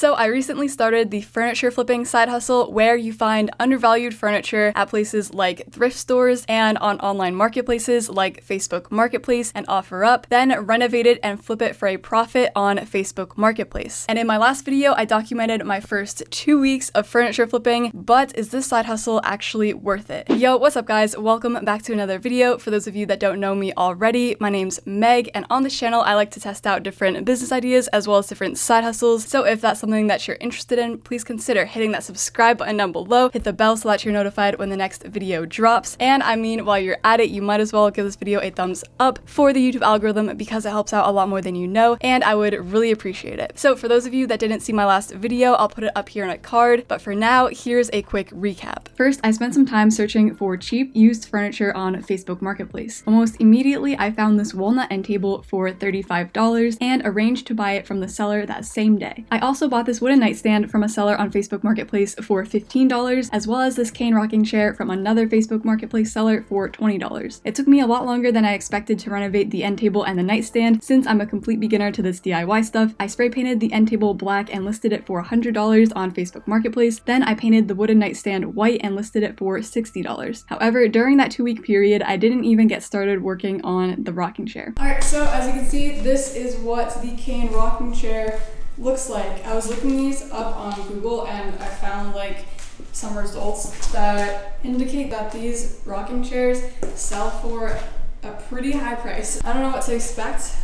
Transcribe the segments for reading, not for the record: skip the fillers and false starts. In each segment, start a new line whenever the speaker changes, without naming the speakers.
So I recently started the furniture flipping side hustle where you find undervalued furniture at places like thrift stores and on online marketplaces like Facebook Marketplace and OfferUp, then renovate it and flip it for a profit on Facebook Marketplace. And in my last video, I documented my first 2 weeks of furniture flipping, but is this side hustle actually worth it? Yo, what's up guys? Welcome back to another video. For those of you that don't know me already, my name's Meg, and on this channel, I like to test out different business ideas as well as different side hustles. So if that's something that you're interested in, please consider hitting that subscribe button down below, hit the bell so that you're notified when the next video drops. And I mean, while you're at it, you might as well give this video a thumbs up for the YouTube algorithm because it helps out a lot more than you know, and I would really appreciate it. So for those of you that didn't see my last video, I'll put it up here in a card, but for now, here's a quick recap. First, I spent some time searching for cheap used furniture on Facebook Marketplace. Almost immediately, I found this walnut end table for $35 and arranged to buy it from the seller that same day. I also bought this wooden nightstand from a seller on Facebook Marketplace for $15, as well as this cane rocking chair from another Facebook Marketplace seller for $20. It took me a lot longer than I expected to renovate the end table and the nightstand. Since I'm a complete beginner to this DIY stuff, I spray painted the end table black and listed it for $100 on Facebook Marketplace. Then I painted the wooden nightstand white and listed it for $60. However, during that 2-week period, I didn't even get started working on the rocking chair. Alright, so as you can see, this is what the cane rocking chair looks like. I was looking these up on Google and I found like some results that indicate that these rocking chairs sell for a pretty high price. I don't know what to expect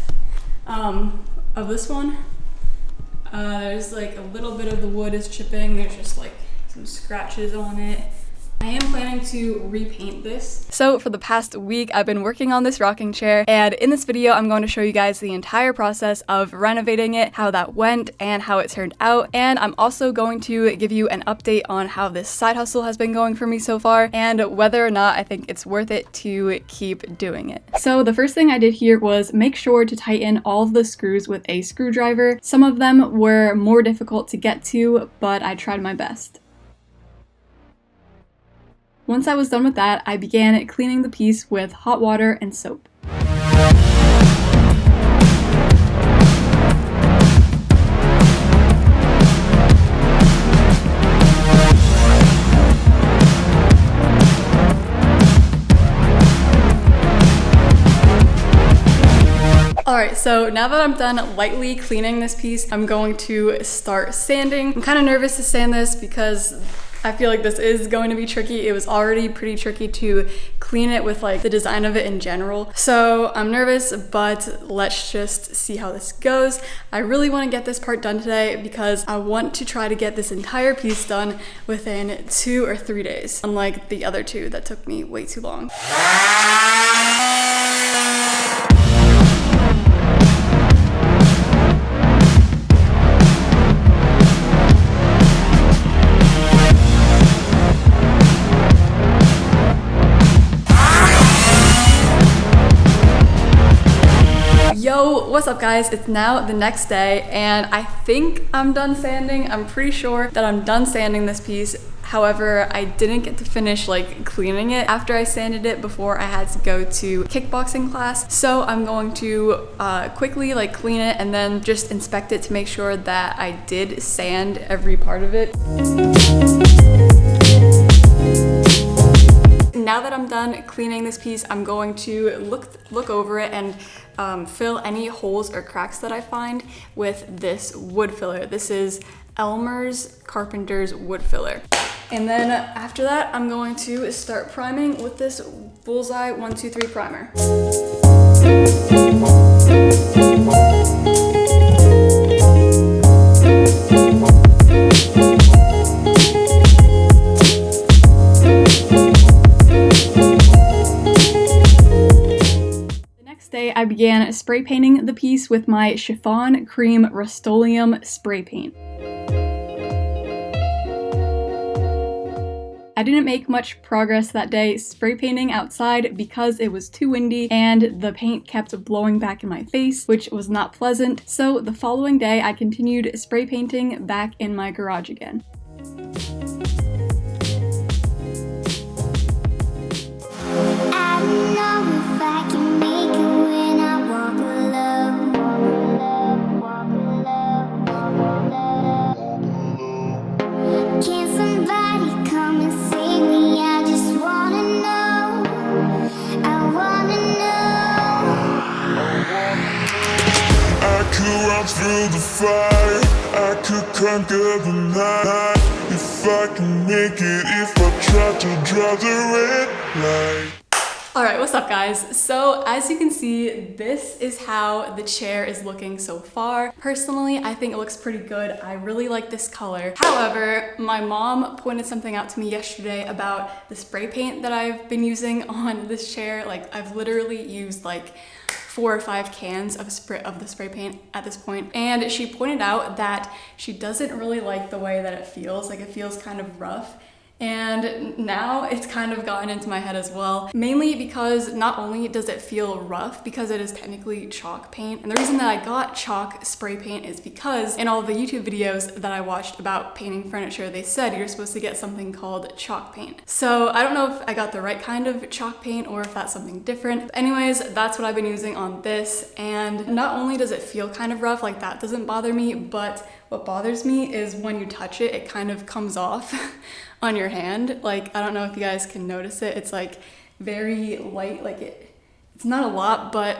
of this one. There's like a little bit of the wood is chipping. There's just like some scratches on it. I am planning to repaint this. So for the past week, I've been working on this rocking chair, and in this video, I'm going to show you guys the entire process of renovating it, how that went, and how it turned out. And I'm also going to give you an update on how this side hustle has been going for me so far, and whether or not I think it's worth it to keep doing it. So the first thing I did here was make sure to tighten all of the screws with a screwdriver. Some of them were more difficult to get to, but I tried my best. Once I was done with that, I began cleaning the piece with hot water and soap. Alright, so now that I'm done lightly cleaning this piece, I'm going to start sanding. I'm kind of nervous to sand this because I feel like this is going to be tricky. It was already pretty tricky to clean it with like the design of it in general. So I'm nervous, but let's just see how this goes. I really want to get this part done today because I want to try to get this entire piece done within 2 or 3 days, unlike the other two that took me way too long. Yo, what's up guys? It's now the next day and I think I'm done sanding. I'm pretty sure that I'm done sanding this piece. However, I didn't get to finish like cleaning it after I sanded it before I had to go to kickboxing class. So I'm going to quickly like clean it and then just inspect it to make sure that I did sand every part of it. Now that I'm done cleaning this piece, I'm going to look over it and fill any holes or cracks that I find with this wood filler. This is Elmer's Carpenter's wood filler. And then after that, I'm going to start priming with this Bullseye 123 primer. I began spray painting the piece with my Chiffon Cream Rust-Oleum spray paint. I didn't make much progress that day spray painting outside because it was too windy and the paint kept blowing back in my face, which was not pleasant. So the following day I continued spray painting back in my garage again.
fire, I could conquer the night. If I can make it, if I try to draw the red line.
Alright, what's up guys? So as you can see, this is how the chair is looking so far. Personally, I think it looks pretty good. I really like this color. However, my mom pointed something out to me yesterday about the spray paint that I've been using on this chair. Like, I've literally used like 4 or 5 cans of the spray paint at this point. And she pointed out that she doesn't really like the way that it feels. Like, it feels kind of rough. And now it's kind of gotten into my head as well, mainly because not only does it feel rough because it is technically chalk paint, and the reason that I got chalk spray paint is because in all the YouTube videos that I watched about painting furniture, they said you're supposed to get something called chalk paint. So I don't know if I got the right kind of chalk paint or if that's something different. But anyways, that's what I've been using on this, and not only does it feel kind of rough, like that doesn't bother me, but what bothers me is when you touch it, it kind of comes off on your hand. Like, I don't know if you guys can notice it. It's like very light, like it's not a lot, but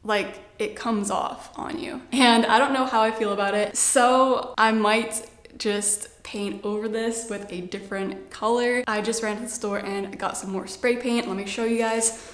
like it comes off on you. And I don't know how I feel about it. So I might just paint over this with a different color. I just ran to the store and got some more spray paint. Let me show you guys.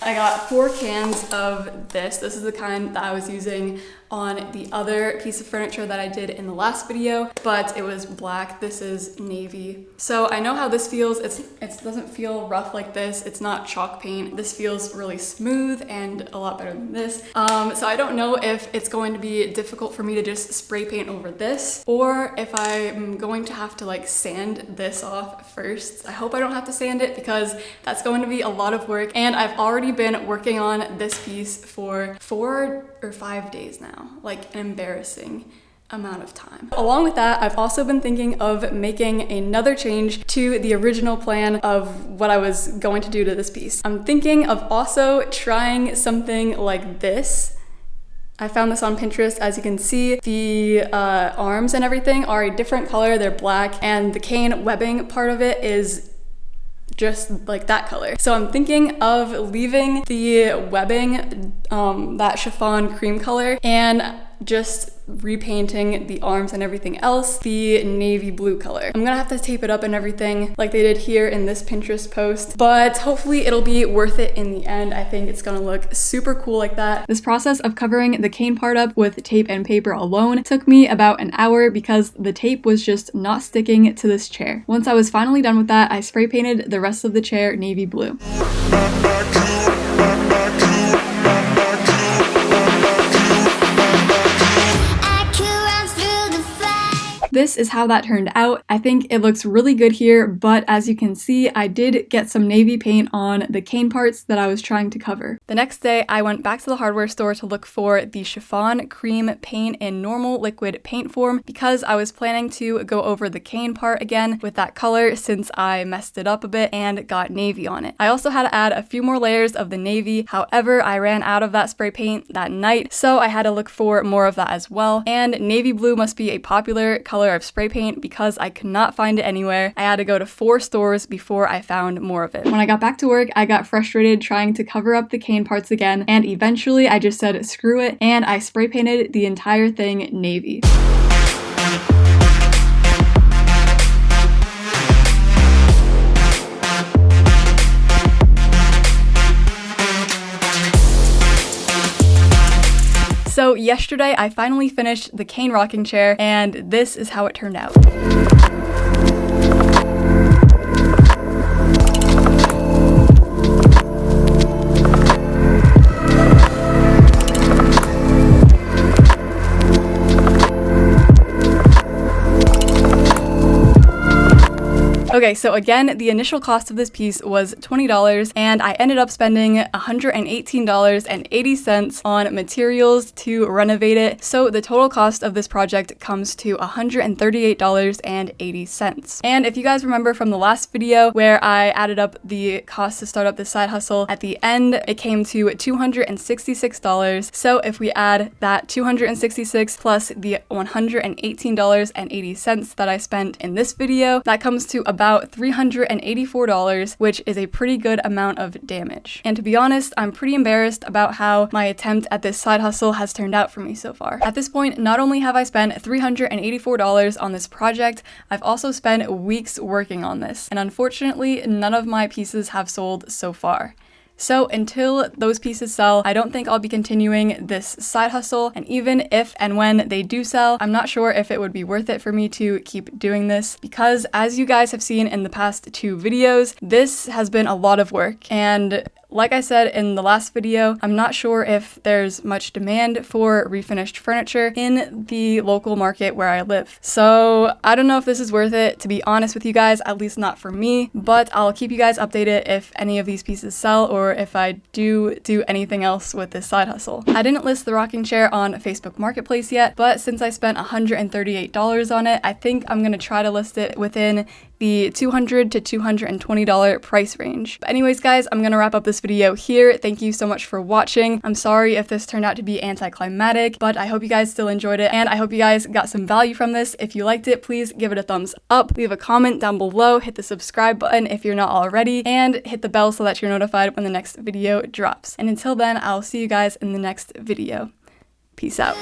I got 4 cans of this. This is the kind that I was using on the other piece of furniture that I did in the last video, but it was black. This is navy. So I know how this feels. It doesn't feel rough like this. It's not chalk paint. This feels really smooth and a lot better than this. So I don't know if it's going to be difficult for me to just spray paint over this, or if I'm going to have to like sand this off first. I hope I don't have to sand it because that's going to be a lot of work, and I've already been working on this piece for 4 or 5 days now. Like an embarrassing amount of time. Along with that, I've also been thinking of making another change to the original plan of what I was going to do to this piece. I'm thinking of also trying something like this. I found this on Pinterest. As you can see, the arms and everything are a different color. They're black, and the cane webbing part of it is just like that color. So I'm thinking of leaving the webbing, that chiffon cream color, and just repainting the arms and everything else the navy blue color. I'm gonna have to tape it up and everything like they did here in this Pinterest post, but hopefully it'll be worth it in the end. I think it's gonna look super cool like that. This process of covering the cane part up with tape and paper alone took me about an hour because the tape was just not sticking to this chair. Once I was finally done with that, I spray painted the rest of the chair navy blue. This is how that turned out. I think it looks really good here, but as you can see, I did get some navy paint on the cane parts that I was trying to cover. The next day, I went back to the hardware store to look for the chiffon cream paint in normal liquid paint form because I was planning to go over the cane part again with that color since I messed it up a bit and got navy on it. I also had to add a few more layers of the navy. However, I ran out of that spray paint that night, so I had to look for more of that as well. And navy blue must be a popular color of spray paint because I could not find it anywhere. I had to go to 4 stores before I found more of it. When I got back to work, I got frustrated trying to cover up the cane parts again, and eventually I just said screw it, and I spray painted the entire thing navy. So yesterday I finally finished the cane rocking chair, and this is how it turned out. Okay, so again, the initial cost of this piece was $20, and I ended up spending $118.80 on materials to renovate it. So the total cost of this project comes to $138.80. And if you guys remember from the last video where I added up the cost to start up this side hustle, at the end it came to $266. So if we add that $266 plus the $118.80 that I spent in this video, that comes to about about $384, which is a pretty good amount of damage. And to be honest, I'm pretty embarrassed about how my attempt at this side hustle has turned out for me so far. At this point, not only have I spent $384 on this project, I've also spent weeks working on this, and unfortunately, none of my pieces have sold so far. So until those pieces sell, I don't think I'll be continuing this side hustle, and even if and when they do sell, I'm not sure if it would be worth it for me to keep doing this, because as you guys have seen in the past 2 videos, this has been a lot of work, and like I said in the last video, I'm not sure if there's much demand for refinished furniture in the local market where I live. So I don't know if this is worth it, to be honest with you guys, at least not for me, but I'll keep you guys updated if any of these pieces sell or if I do anything else with this side hustle. I didn't list the rocking chair on Facebook Marketplace yet, but since I spent $138 on it, I think I'm gonna try to list it within the $200 to $220 price range. But anyways, guys, I'm gonna wrap up this video here. Thank you so much for watching. I'm sorry if this turned out to be anticlimactic, but I hope you guys still enjoyed it, and I hope you guys got some value from this. If you liked it, please give it a thumbs up, leave a comment down below, hit the subscribe button if you're not already, and hit the bell so that you're notified when the next video drops. And until then, I'll see you guys in the next video. Peace out.